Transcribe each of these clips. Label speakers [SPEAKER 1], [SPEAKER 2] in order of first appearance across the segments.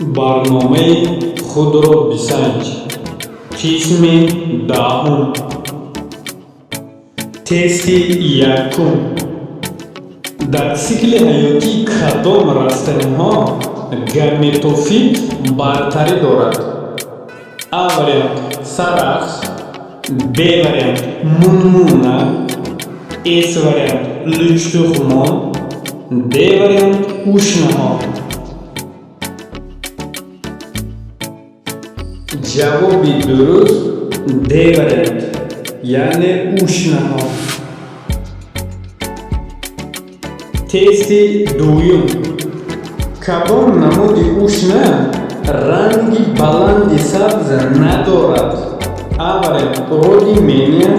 [SPEAKER 1] барномаи худро бисанҷ. Қисми даҳум. Тести якум. дар сикли ҳаётии кадом растаниҳо гаметофит бартарӣ дорад? А вариант сарахс, Б вариант мунмуна, С вариант лучтухмон, Д вариант ушнаҳо. ҷавоби дуруст Д вариант, яъне ушнаҳо. Тести дуюм. Кадом намуди ушна ранги баланди сабз надорад? А вариант родимения,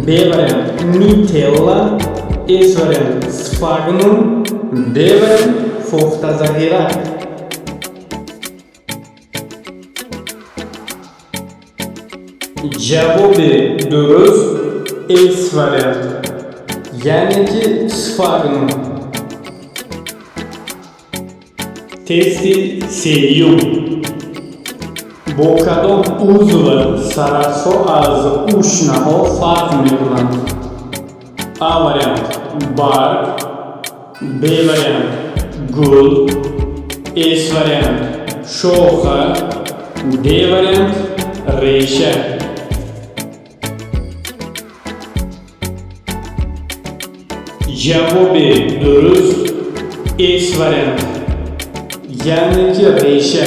[SPEAKER 1] Б вариант нителла, С вариант сфагнум, Д вариант фохтазахира. ҷавоби дуруст С вариант, яъне ки сфагнум. Тести сеюм. бо кадом узв сарахсҳо аз ушнаҳо фарқ мекунанд? А вариант барг, Б вариант гул, С вариант шоха, Д вариант реша. ҷавоби дуруст С вариант, яъне ки реша.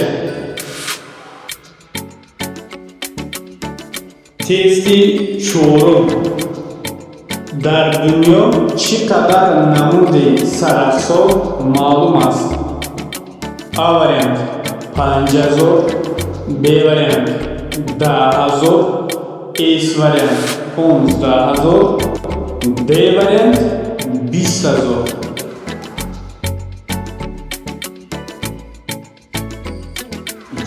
[SPEAKER 1] тести чорум. дар дунё чӣ қадар намуди сарахсҳо маълум аст? А вариант 5000, Б вариант 10000, С вариант 15000, Д вариант 20000.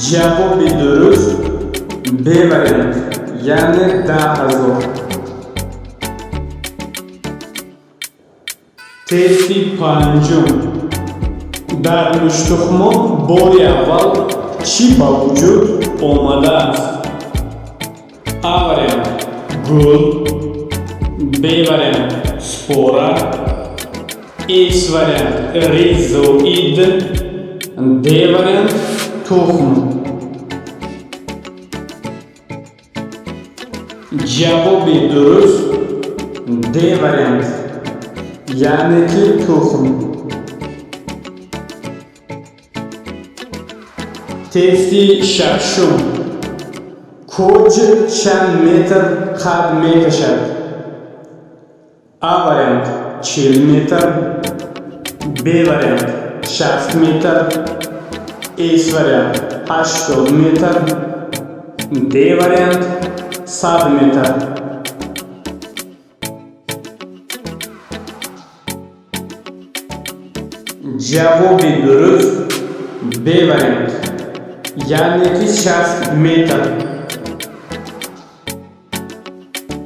[SPEAKER 1] ҷавоби дуруст Б вариант, яъне 10000. тести панҷум. дар лучтухмон бори аввал чӣ ба вуҷуд омадааст? А вариант гул, Б вариант спора, С вариант ризоид, Д вариант тухм. ҷавоби дуруст Д вариант, яъне ки тухм. тести шашум. кӯҷ чанд метр қад мекашад? А вариант 40 метр, Б вариант 60 метр, С вариант 80 метр, Д вариант 100 метр. ҷавоби дуруст Б вариант, яъне ки 60 метр.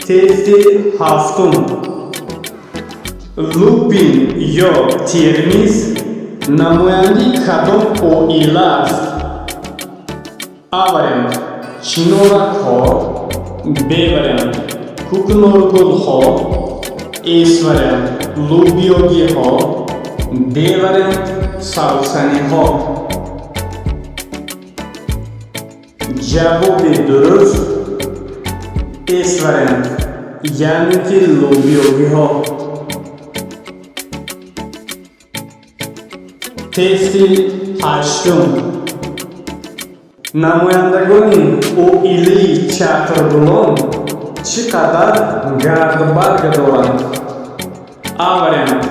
[SPEAKER 1] тести ҳафтум. лупин ё термиз намояндаи кадом оила аст? А вариант чиноракҳо, Б вариант кукноргулҳо, С вариант лубиёгиҳо, Д вариант савсаниҳо. ҷавоби дуруст С вариант, яъне ки лубиёгиҳо. тести ҳаштум. намояндагони оилаи чақргулон чӣ қадар гардбарг доранд? А вариант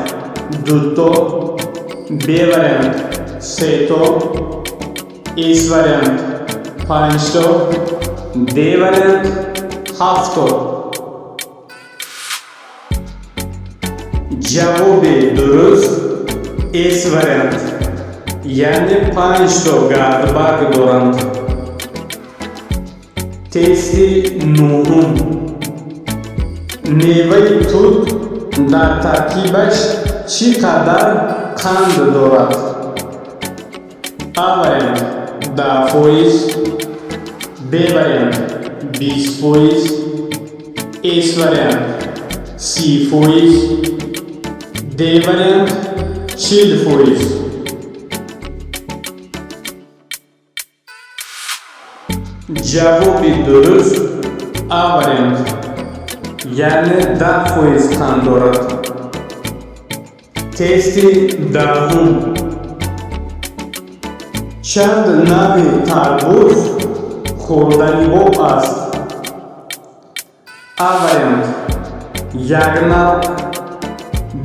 [SPEAKER 1] дуто, Б вариант сето, С вариант панҷто, Д вариант ҳафто. ҷавоби дуруст С вариант, яъне 5то гардбарг доранд. тести нӯҳум. меваи тут дар таркибаш чӣ қадар қанд дорад? А вариант 10%, B variant 20%, S variant 30%, D variant 40%. Cevabı durust A variant. Yani 10% tan dorad. Testi dahum. Chand navi tarbuz خوردنی با است. A variant. Yagnal.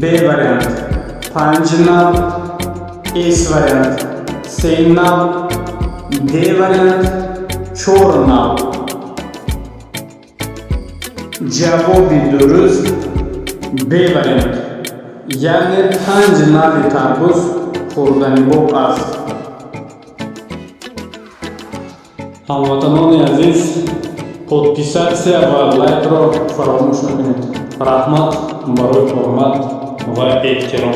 [SPEAKER 1] B variant. Panjnal. S variant. Seynal. D variant. Çornal. Cevabı durust B variant. Yani panjnal tarbuz خوردنی با است. Hamvatanoni aziz, podpisatsiya va laykro faromush naqiling. Rahmat, baro'y hurmat va ehtirom.